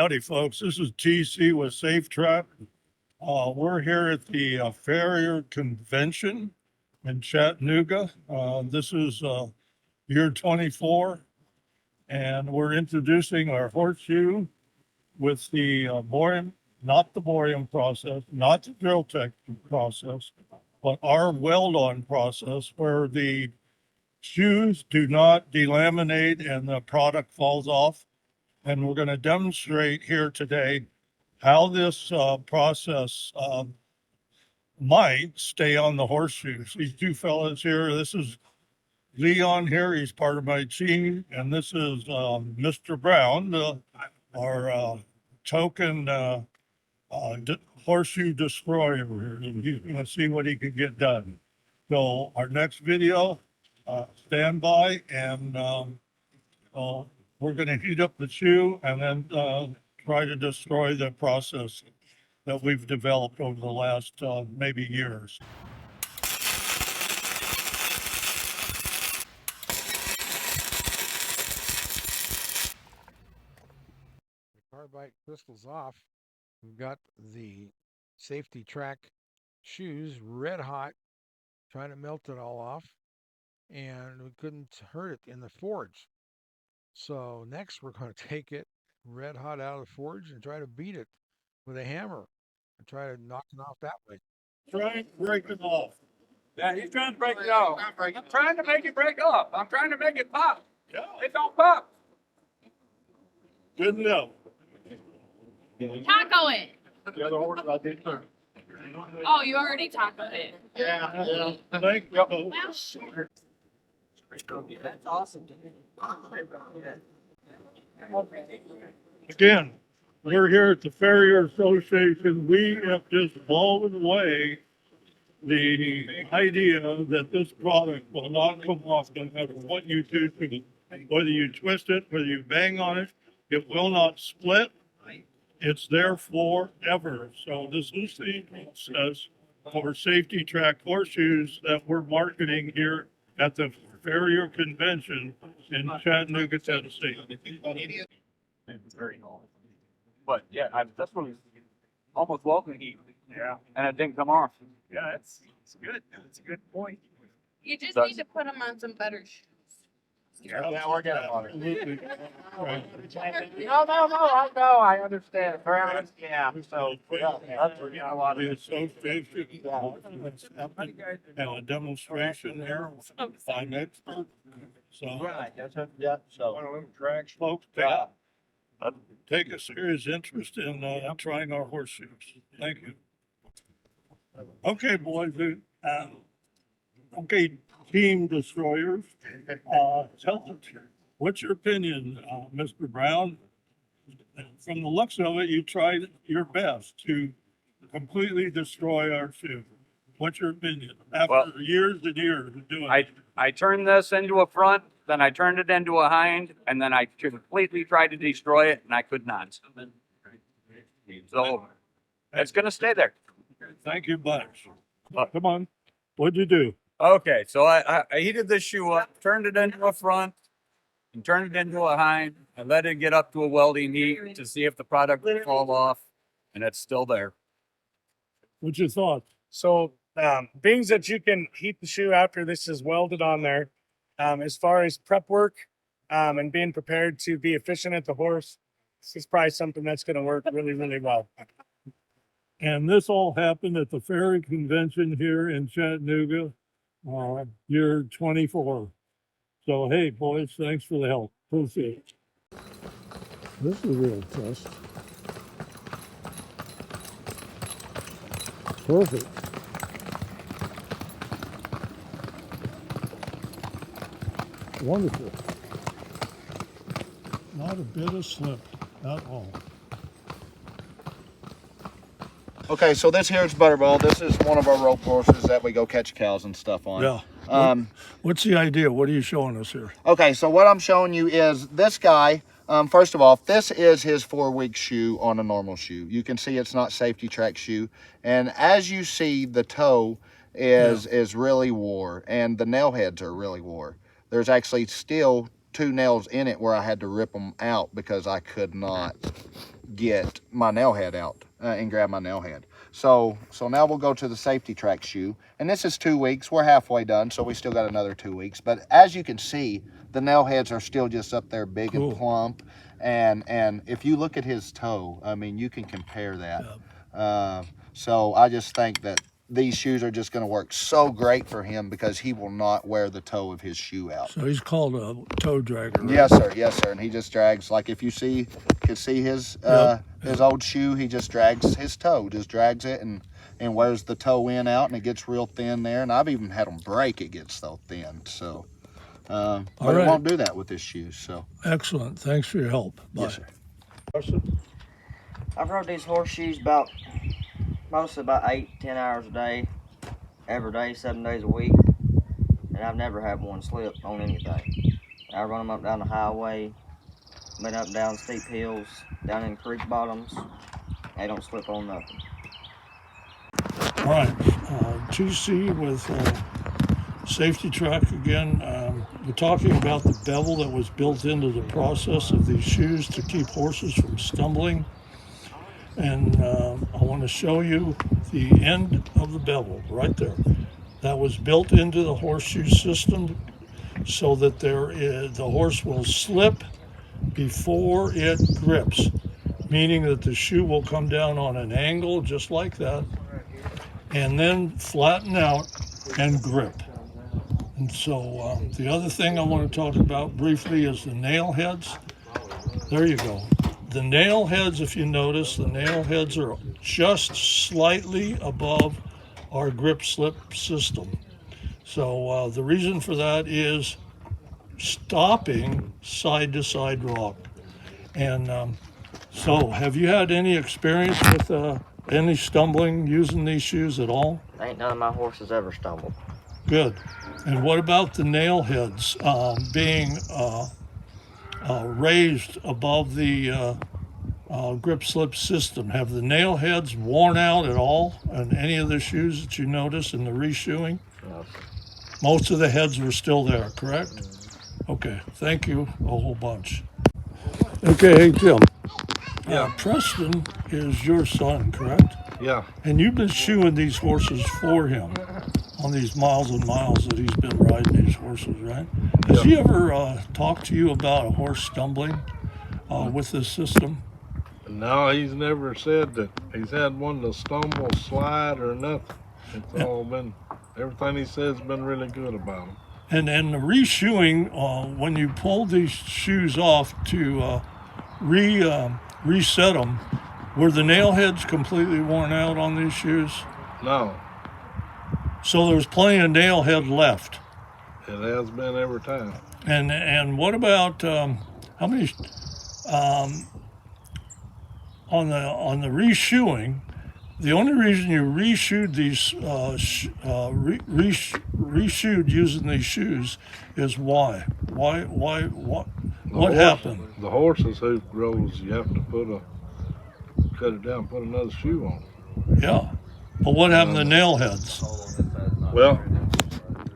Howdy, folks. This is TC with SafeTrac. We're here at the Farrier Convention in Chattanooga. This is year 24, and we're introducing our horseshoe with the boreum, not the boreum process, not the drill tech process, but our weld-on process where the shoes do not delaminate and the product falls off. And we're going to demonstrate here today how this process might stay on the horseshoes. These two fellas here, this is Leon here, he's part of my team, and this is Mr. Brown, our token horseshoe destroyer here. And he's going to see what he can get done. So our next video, stand by, and we're going to heat up the shoe and then try to destroy the process that we've developed over the last maybe years. The carbide crystals off. We've got the SafT-Track shoes red hot, trying to melt it all off, and we couldn't hurt it in the forge. So next we're going to take it red hot out of the forge and try to beat it with a hammer and try to knock it off that way. Try and break it off. Yeah, he's trying to break it off. I'm trying to make it break off. I'm trying to make it pop. Yeah. It don't pop. Good enough. Taco it. The other order I did. Oh, you already tacoed it. Yeah. Thank you. That's awesome. Again, we're here at the Farrier Association. We have just blown away the idea that this product will not come off no matter what you do to it. Whether you twist it, whether you bang on it, it will not split. It's there forever. So this is the process for SafT-Track horseshoes that we're marketing here at the Farrier Convention in Chattanooga, Tennessee. It's very cool. But yeah, that's what was almost welcome heat. Yeah. And it didn't come off. Yeah, it's good. It's a good point. You just need to put them on some better shoes. Yeah, we're getting on it. Right. I know, I understand. Yeah, so, that's where a lot of The it. association and a demonstration there by an expert. So, Right, yeah, so. folks, Yeah. take a serious interest in trying our horseshoes. Thank you. Okay, boys. Okay, team destroyers. Tell us, what's your opinion, Mr. Brown? From the looks of it, you tried your best to completely destroy our shoe. What's your opinion? After years and years of doing it. I turned this into a front, then I turned it into a hind, and then I completely tried to destroy it, and I could not. So it's gonna stay there. Thank you, Bunch. Come on. What'd you do? Okay, so I heated this shoe up, turned it into a front, and turned it into a hind, and let it get up to a welding heat to see if the product would fall off, and it's still there. What's your thoughts? So, being that you can heat the shoe after this is welded on there, as far as prep work and being prepared to be efficient at the horse, this is probably something that's going to work really, really well. And this all happened at the Farrier Convention here in Chattanooga, year 24. So, hey, boys, thanks for the help. Appreciate it. This is a real test. Perfect. Wonderful. Not a bit of slip at all. Okay, so this here is Butterball. This is one of our rope courses that we go catch cows and stuff on. Yeah. What's the idea? What are you showing us here? Okay, so what I'm showing you is this guy. First of all, this is his 4-week shoe on a normal shoe. You can see it's not SafT-Track shoe. And as you see, the toe is really wore, and the nail heads are really wore. There's actually still 2 nails in it where I had to rip them out because I could not get my nail head out and grab my nail head. So now we'll go to the SafT-Track shoe, and this is 2 weeks. We're halfway done, so we still got another 2 weeks. But as you can see, the nail heads are still just up there big Cool. and plump. And if you look at his toe, I mean, you can compare that. So I just think that these shoes are just going to work so great for him because he will not wear the toe of his shoe out. So he's called a toe dragger, right? Yes, sir. Yes, sir. And he just drags, like if you can see his his old shoe, he just drags his toe, just drags it and wears the toe in out, and it gets real thin there. And I've even had them break; it gets so thin. So, but right. it won't do that with this shoe. So, Excellent. Thanks for your help. Bye. yes, sir. I've rode these horseshoes mostly about 8-10 hours a day, every day, 7 days a week, and I've never had one slip on anything. I run them up down the highway, been up and down steep hills, down in creek bottoms. They don't slip on nothing. All right, GC with SafT-Track again. We're talking about the bevel that was built into the process of these shoes to keep horses from stumbling. And I want to show you the end of the bevel right there. That was built into the horseshoe system so that the horse will slip before it grips, meaning that the shoe will come down on an angle just like that and then flatten out and grip. And so the other thing I want to talk about briefly is the nail heads. There you go. The nail heads, if you notice, the nail heads are just slightly above our grip slip system. So the reason for that is stopping side to side rock. And so have you had any experience with any stumbling using these shoes at all? Ain't none of my horses ever stumbled. Good. And what about the nail heads being raised above the grip slip system? Have the nail heads worn out at all on any of the shoes that you notice in the reshoeing? No, sir. Most of the heads were still there, correct? Okay, thank you a whole bunch. Okay, hey Tim. Yeah. Preston is your son, correct? Yeah, And you've been shoeing these horses for him on these miles and miles that he's been riding these horses, right? Has he ever talked to you about a horse stumbling with this system? no, he's never said that he's had one to stumble, slide, or nothing. It's all been, everything he says has been really good about him. And the reshoeing, when you pulled these shoes off to reset them, were the nail heads completely worn out on these shoes? No, So there was plenty of nail head left. it has been every time. And what about how many on the reshoeing? The only reason you reshoed these reshoed using these shoes is why? What happened? The horse's hoof grows, you have to cut it down, put another shoe on. Yeah, but what happened to nail heads? Well,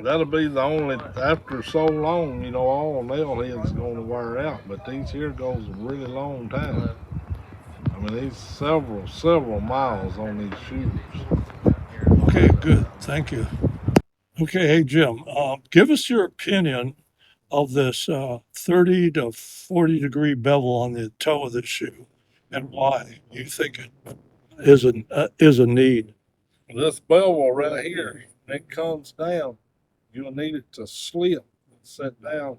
that'll be the only, after so long, you know, all nail heads gonna wear out, but these here goes a really long time. I mean, these several miles on these shoes. Okay, good. Thank you. Okay, hey Jim, give us your opinion of this 30 to 40 degree bevel on the toe of the shoe, and why you think it is a need. This bevel right here, it comes down, you'll need it to slip and sit down.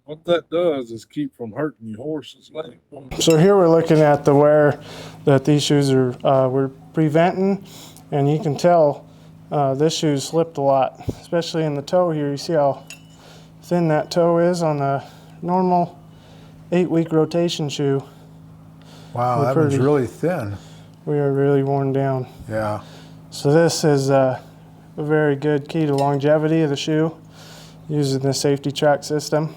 What that does is keep from hurting your horse's leg. So here we're looking at the wear that these shoes are we're preventing, and you can tell this shoe slipped a lot, especially in the toe here. You see how thin that toe is on a normal 8-week rotation shoe. Wow, that one's really thin. We are really worn down. Yeah. So this is a very good key to longevity of the shoe using the SafT-Track system.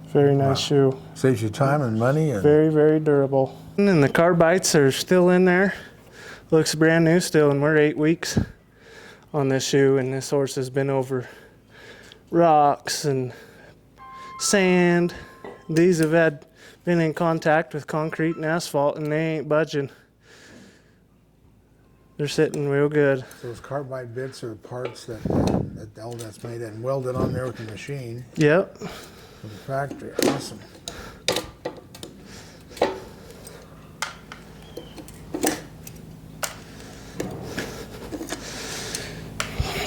Very nice shoe. Saves you time and money. And Very, very durable. And the carbites are still in there. Looks brand new still, and we're 8 weeks on this shoe, and this horse has been over rocks and sand. These have been in contact with concrete and asphalt, and they ain't budging. They're sitting real good. Those carbide bits are the parts that all that's made and welded on there with the machine Yep. from the factory. Awesome.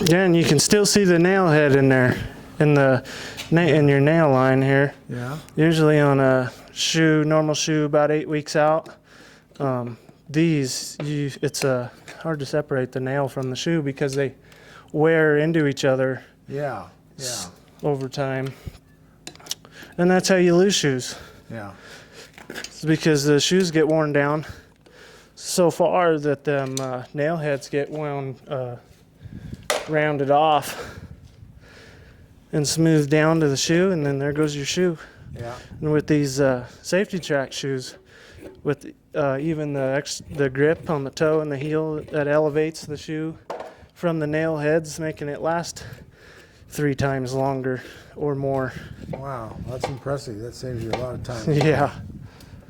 Yeah, and you can still see the nail head in there, in your nail line here. Yeah. Usually on a shoe, normal shoe, about 8 weeks out. It's hard to separate the nail from the shoe because they wear into each other Yeah. Yeah. over time. And that's how you lose shoes. Yeah. It's because the shoes get worn down so far that them nail heads get rounded off and smoothed down to the shoe, and then there goes your shoe. Yeah. And with these SafT-Track shoes, with even the grip on the toe and the heel, that elevates the shoe from the nail heads, making it last 3 times longer or more. Wow, that's impressive. That saves you a lot of time. Yeah,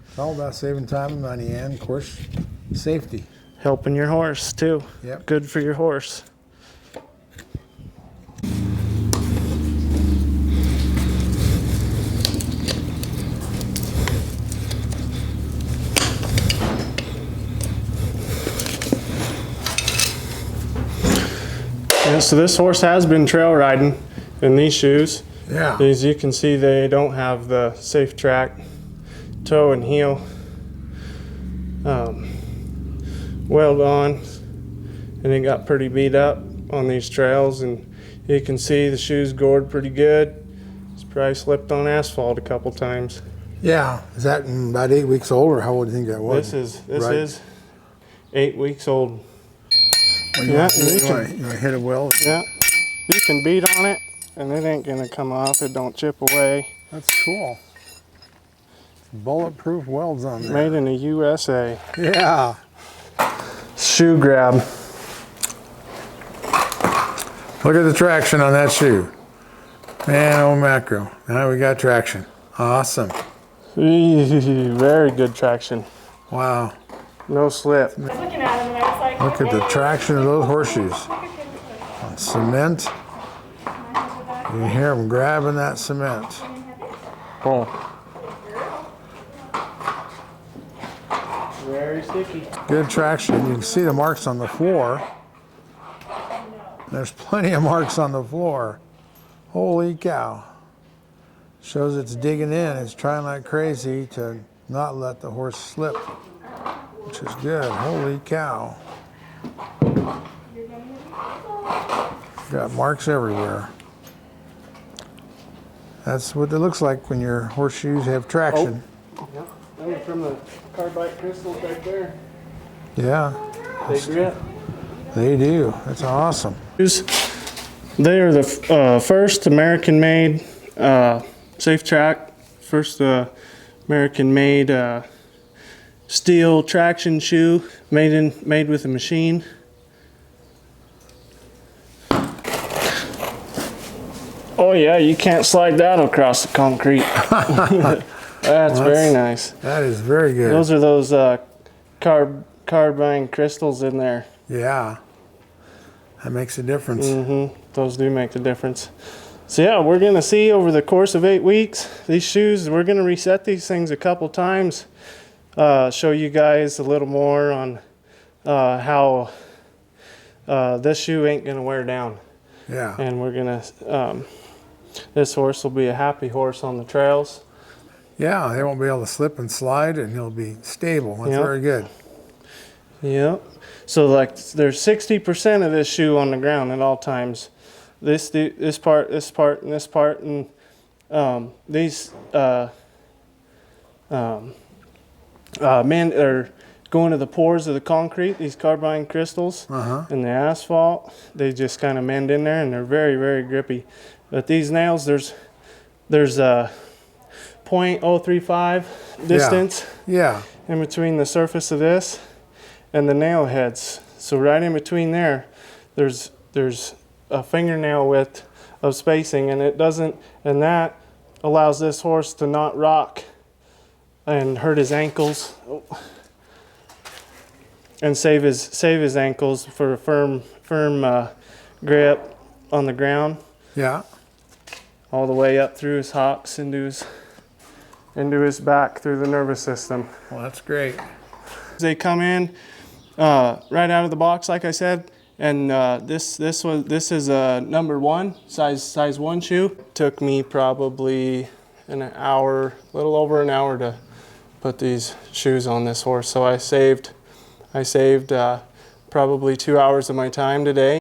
It's all about saving time and money, and of course, safety. helping your horse too. Yep. Good for your horse. Yeah, so this horse has been trail riding in these shoes. Yeah. As you can see, they don't have the SafT-Track toe and heel weld on, and it got pretty beat up on these trails, and you can see the shoes gored pretty good. It's probably slipped on asphalt a couple times. Yeah. Is that about 8 weeks old, or how old do you think that was? This Right. is 8 weeks old. Well, Yeah, you you want to hit it well? Yeah, you can beat on it, and it ain't gonna come off. It don't chip away. That's cool. Bulletproof welds on there. Made in the USA. Yeah. Shoe grab. Look at the traction on that shoe. Man, oh macro. Now we got traction. Awesome. Very good traction. Wow. No slip. Look at the traction of those horseshoes. On cement. You can hear them grabbing that cement. Boom. Very sticky. Good traction. You can see the marks on the floor. There's plenty of marks on the floor. Holy cow. Shows it's digging in. It's trying like crazy to not let the horse slip, which is good. Holy cow. Got marks everywhere. That's what it looks like when your horseshoes have traction. Yep. Those are from the carbide crystals right there. Yeah, They grip. they do. That's awesome. They are the first American-made SafT-Track, first American-made steel traction shoe made with a machine. Oh yeah, you can't slide that across the concrete. That's very nice. That is very good. Those are those carbide crystals in there. Yeah, that makes a difference. Those do make the difference. So yeah, we're gonna see over the course of 8 weeks, these shoes, we're gonna reset these things a couple times, show you guys a little more on how this shoe ain't gonna wear down. Yeah. And we're gonna, this horse will be a happy horse on the trails. Yeah, they won't be able to slip and slide, and he'll be stable. That's Yep. very good. Yep. So like there's 60% of this shoe on the ground at all times. This part, and this part, and these men are going to the pores of the concrete. These carbide crystals and the asphalt, they just kind of mend in there, and they're very, very grippy. But these nails, there's a 0.035 distance Yeah. in between the surface of this and the nail heads. So right in between there's a fingernail width of spacing, and that allows this horse to not rock and hurt his ankles. And save his ankles for a firm grip on the ground, Yeah. all the way up through his hocks into his back through the nervous system. Well, that's great. They come in right out of the box, like I said, and this is a number 1 size 1 shoe. Took me probably an hour, a little over an hour to put these shoes on this horse. So I saved probably 2 hours of my time today.